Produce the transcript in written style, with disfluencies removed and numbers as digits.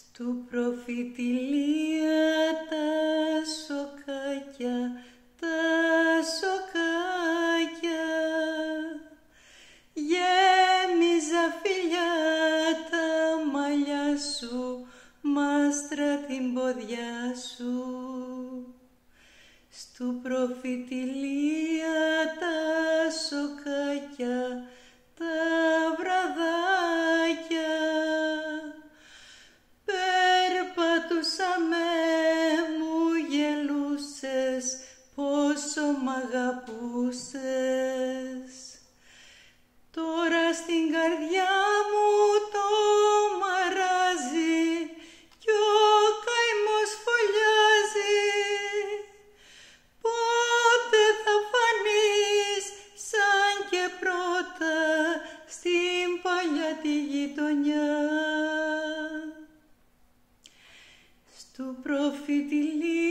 Στου προφητηλία τα σοκάκια, γέμιζα φιλιά τα μαλλιά σου, μάστρα την ποδιά σου. Στου προφητηλία τα σοκάκια, τα βραδάκια, περπατούσαμε, μου γελούσες, πόσο μ' αγαπούσες. Τώρα στην καρδιά μου το μαράζει κι ο καημός φωλιάζει. Πότε θα φανείς σαν και πρώτα στην παλιά τη γειτονιά. Στου προφητηλία